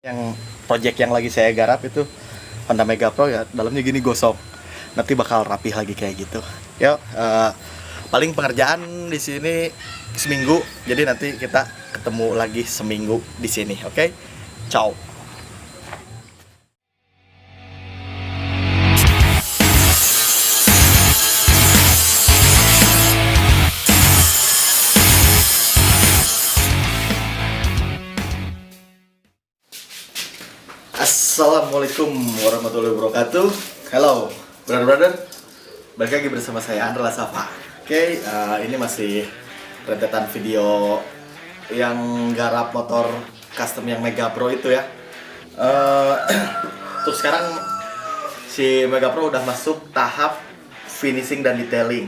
Yang project yang lagi saya garap itu Honda Mega Pro ya, dalamnya gini gosok. Nanti bakal rapih lagi kayak gitu. Yuk, paling pengerjaan di sini seminggu. Jadi nanti kita ketemu lagi seminggu di sini, oke? Ciao. Assalamualaikum warahmatullahi wabarakatuh. Hello, brother-brother. Balik lagi bersama saya Andra Safa. Oke, ini masih rentetan video yang garap motor custom yang Mega Pro itu ya. Terus sekarang si Mega Pro udah masuk tahap finishing dan detailing.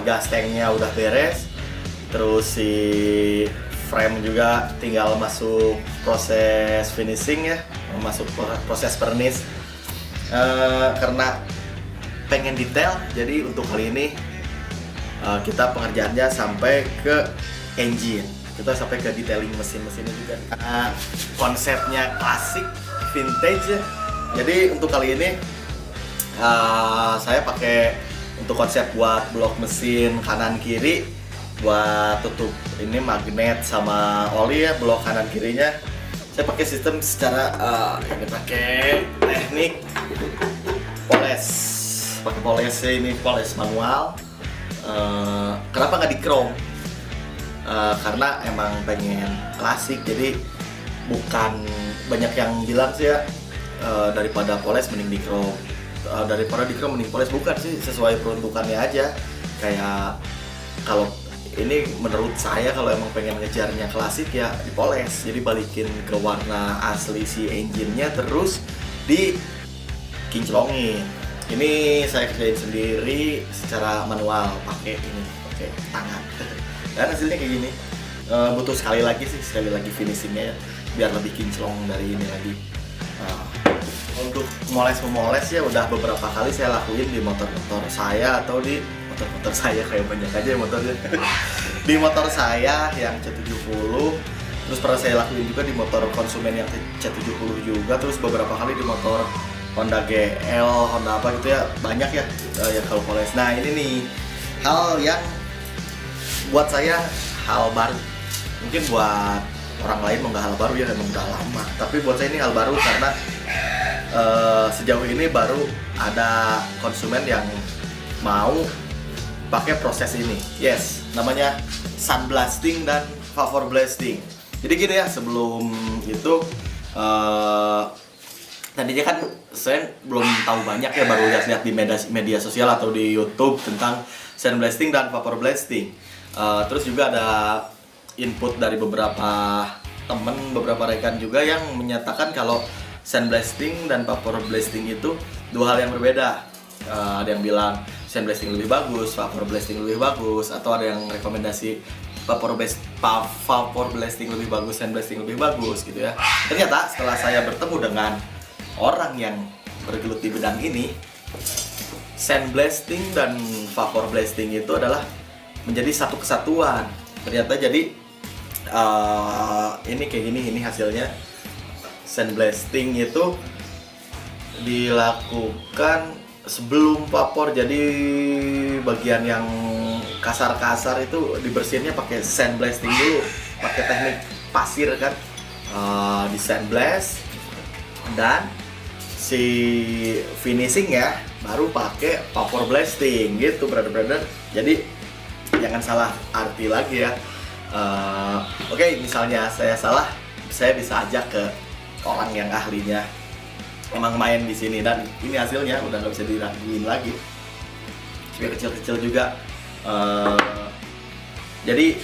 Gas tanknya udah beres. Terus si frame juga tinggal masuk proses finishing ya, masuk proses furnish. Karena pengen detail, jadi untuk kali ini kita pengerjaannya sampai ke engine, kita sampai ke detailing mesin-mesinnya juga. Konsepnya klasik vintage ya. Jadi untuk kali ini saya pakai untuk konsep buat blok mesin kanan kiri, buat tutup ini magnet sama oli ya, blok kanan kirinya saya pakai sistem secara ini pakai teknik poles, pakai polesnya ini poles manual. Kenapa nggak di chrome? Karena emang pengen klasik, jadi bukan banyak yang bilang sih ya daripada poles mending di chrome, daripada di chrome mending poles, bukan sih, sesuai peruntukannya aja. Kayak kalau ini menurut saya kalau emang pengen ngejarnya klasik ya dipoles, jadi balikin ke warna asli si engine-nya terus di kinclongin. Ini saya kerjain sendiri secara manual pakai tangan. Dan hasilnya kayak gini. Butuh sekali lagi finishingnya ya, biar lebih kinclong dari ini lagi. Untuk memoles ya udah beberapa kali saya lakuin di motor-motor saya atau di motor saya, kayak banyak aja motornya. Di motor saya yang C70, terus pernah saya lakuin juga di motor konsumen yang C70 juga, terus beberapa kali di motor Honda GL, Honda apa gitu ya, banyak ya yang kalau poles. Nah ini nih hal yang buat saya hal baru, mungkin buat orang lain mau nggak hal baru ya, emang udah lama, tapi buat saya ini hal baru karena sejauh ini baru ada konsumen yang mau pakai proses ini. Yes, namanya sunblasting dan vapor blasting. Jadi gini ya, sebelum itu tadinya kan saya belum tahu banyak ya, baru lihat di media sosial atau di YouTube tentang sunblasting dan vapor blasting. Terus juga ada input dari beberapa temen, beberapa rekan juga yang menyatakan kalau sunblasting dan vapor blasting itu dua hal yang berbeda. Ada yang bilang sunblasting lebih bagus, vapor blasting lebih bagus, atau ada yang rekomendasi vapor blasting lebih bagus, sunblasting lebih bagus gitu ya. Ternyata setelah saya bertemu dengan orang yang bergelut di bidang ini, sunblasting dan vapor blasting itu adalah menjadi satu kesatuan. Ternyata jadi ini kayak gini, ini hasilnya. Sunblasting itu dilakukan sebelum vapor, jadi bagian yang kasar-kasar itu dibersihinnya pakai sandblasting dulu, pakai teknik pasir kan, di sandblast, dan si finishing ya baru pakai vapor blasting gitu, brother-brother. Jadi jangan salah arti lagi ya. Oke, misalnya saya salah, saya bisa ajak ke orang yang ahlinya emang main di sini, dan ini hasilnya udah nggak bisa diraguin lagi. Supaya kecil-kecil juga. Jadi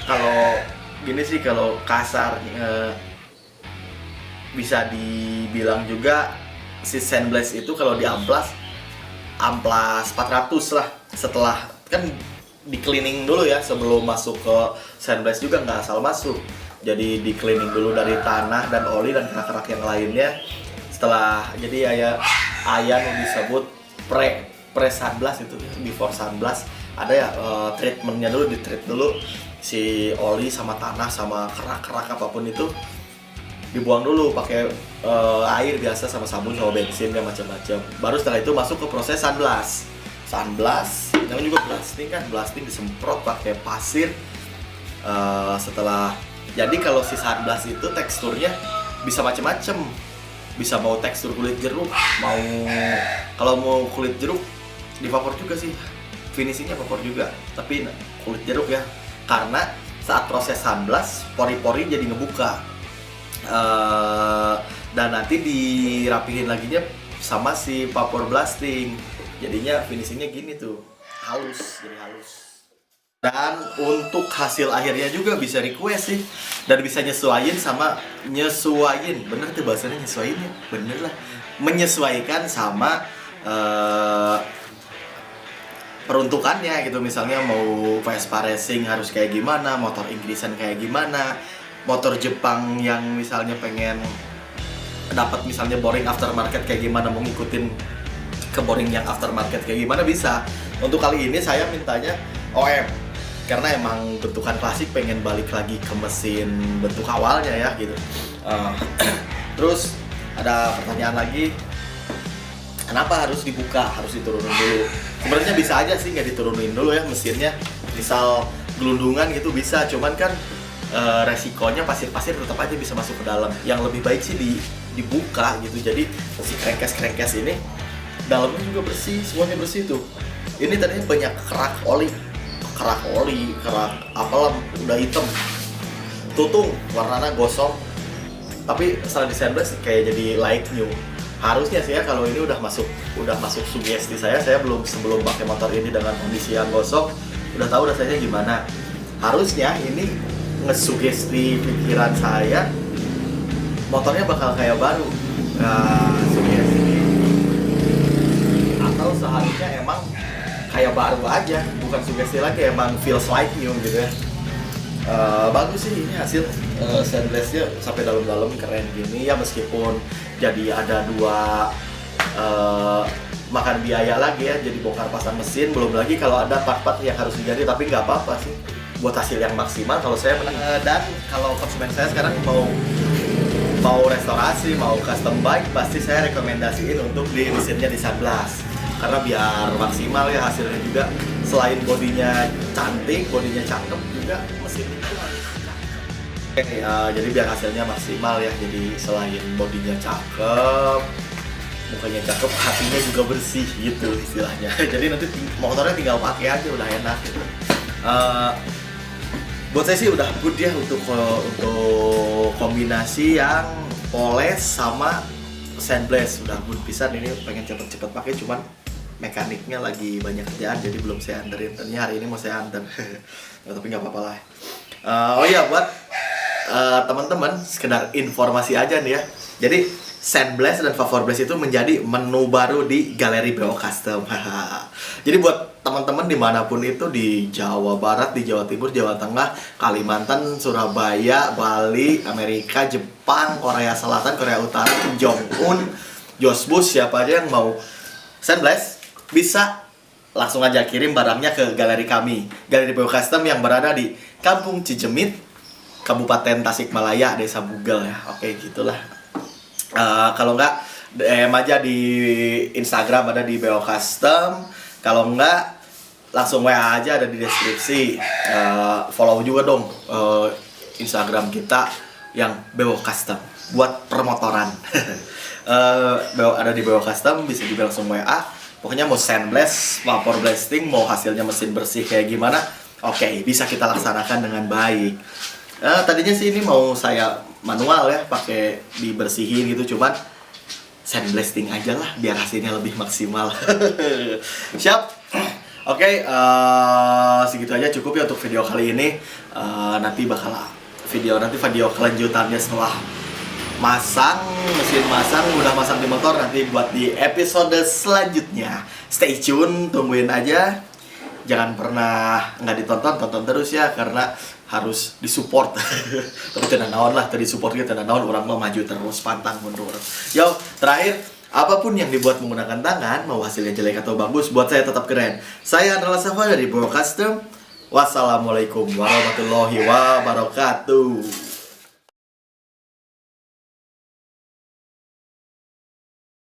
kalau gini sih, kalau kasar bisa dibilang juga si sandblast itu kalau di amplas 400 lah. Setelah kan di cleaning dulu ya sebelum masuk ke sandblast, juga nggak asal masuk. Jadi di cleaning dulu dari tanah dan oli dan kerak-kerak yang lainnya. Setelah jadi ayah disebut pre sunblast itu, before sunblast ada ya treatmentnya dulu, di treat dulu si oli sama tanah sama kerak-kerak apapun itu dibuang dulu pakai air biasa sama sabun sama bensin dan macam-macam. Baru setelah itu masuk ke proses sunblast. Sunblast, namanya juga blasting kan, blasting disemprot pakai pasir. Setelah jadi kalau si sunblast itu teksturnya bisa macam-macam. Bisa mau tekstur kulit jeruk, kalau mau kulit jeruk di vapor juga sih. Finishingnya vapor juga, tapi kulit jeruk ya. Karena saat proses sunblast, pori-pori jadi ngebuka. Dan nanti dirapihin laginya sama si vapor blasting. Jadinya finishingnya gini tuh, halus, jadi halus. Dan untuk hasil akhirnya juga bisa request sih. Dan bisa nyesuaiin bener tuh bahasanya nyesuaiin ya, bener lah. Menyesuaikan sama peruntukannya gitu. Misalnya mau Vespa Racing harus kayak gimana, motor Inggrisan kayak gimana, motor Jepang yang misalnya pengen dapat misalnya boring aftermarket kayak gimana, mau ngikutin ke boring yang aftermarket kayak gimana bisa. Untuk kali ini saya mintanya OM karena emang bentukan klasik pengen balik lagi ke mesin bentuk awalnya ya gitu. Terus ada pertanyaan lagi, kenapa harus dibuka, harus diturunin dulu? Sebenarnya bisa aja sih nggak diturunin dulu ya mesinnya, misal gelundungan gitu bisa, cuman kan resikonya pasir-pasir tetap aja bisa masuk ke dalam. Yang lebih baik sih dibuka gitu, jadi si krengkes ini dalamnya juga bersih, semuanya bersih tuh. Ini tadinya banyak kerak apalah udah hitam, tutung warnanya gosong, tapi setelah di sunblast kayak jadi like new. Harusnya sih ya kalau ini udah masuk sugesti saya sebelum pakai motor ini dengan kondisi yang gosong udah tahu rasanya gimana. Harusnya ini ngesugesti pikiran saya motornya bakal kayak baru. Sugesti atau seharusnya emang kayak baru aja, bukan sugesti lagi, emang feels like new gitu ya. Bagus sih ini hasil sunblastnya sampai dalam-dalam, keren gini ya, meskipun jadi ada dua makan biaya lagi ya, jadi bongkar pasang mesin, belum lagi kalau ada part-part yang harus diganti, tapi nggak apa-apa sih buat hasil yang maksimal kalau saya mending. Dan kalau konsumen saya sekarang mau restorasi, mau custom bike, pasti saya rekomendasiin untuk di mesinnya di sunblast karena biar maksimal ya hasilnya juga. Selain bodinya cantik, bodinya cakep, juga mesinnya itu harus cakep. Jadi biar hasilnya maksimal ya. Jadi selain bodinya cakep, mukanya cakep, hatinya juga bersih gitu istilahnya. Jadi nanti motornya tinggal pakai aja udah enak gitu. Buat saya sih udah good ya untuk kombinasi yang poles sama sunblast udah good pisan. Ini pengen cepet-cepet pakai, cuman mekaniknya lagi banyak kerjaan jadi belum saya anterin. Ternyata hari ini mau saya anter. Tapi nggak apa-apa lah. Oh iya, buat teman-teman sekedar informasi aja nih ya. Jadi sunblast dan vapor blast itu menjadi menu baru di Galeri BO Custom. Jadi buat teman-teman dimanapun itu, di Jawa Barat, di Jawa Timur, Jawa Tengah, Kalimantan, Surabaya, Bali, Amerika, Jepang, Korea Selatan, Korea Utara, Kim Jong Un, Josbus, siapa aja yang mau sunblast bisa langsung aja kirim barangnya ke galeri kami, Galeri BO Custom yang berada di Kampung Cijemit, Kabupaten Tasikmalaya, Desa Bugel ya. Oke, gitulah. Kalau enggak DM aja di Instagram, ada di BO Custom. Kalau enggak langsung WA aja, ada di deskripsi. Follow juga dong Instagram kita yang BO Custom buat permotoran. Ada di BO Custom, bisa juga langsung WA. Pokoknya mau sunblast, vapor blasting, mau hasilnya mesin bersih kayak gimana, oke, bisa kita laksanakan dengan baik. Tadinya sih ini mau saya manual ya, pakai dibersihin gitu, cuman sunblasting aja lah biar hasilnya lebih maksimal. Siap. Oke, segitu aja cukup ya untuk video kali ini. Nanti video kelanjutannya setelah mesin masang, udah masang di motor, nanti buat di episode selanjutnya. Stay tune, tungguin aja. Jangan pernah nggak ditonton, tonton terus ya, karena harus disupport. Tapi tenang naon lah, tadi support kita tenang naon, orang mau maju terus, pantang mundur. Yo, terakhir, apapun yang dibuat menggunakan tangan, mau hasilnya jelek atau bagus, buat saya tetap keren. Saya adalah Safa dari BO Custom. Wassalamualaikum warahmatullahi wabarakatuh.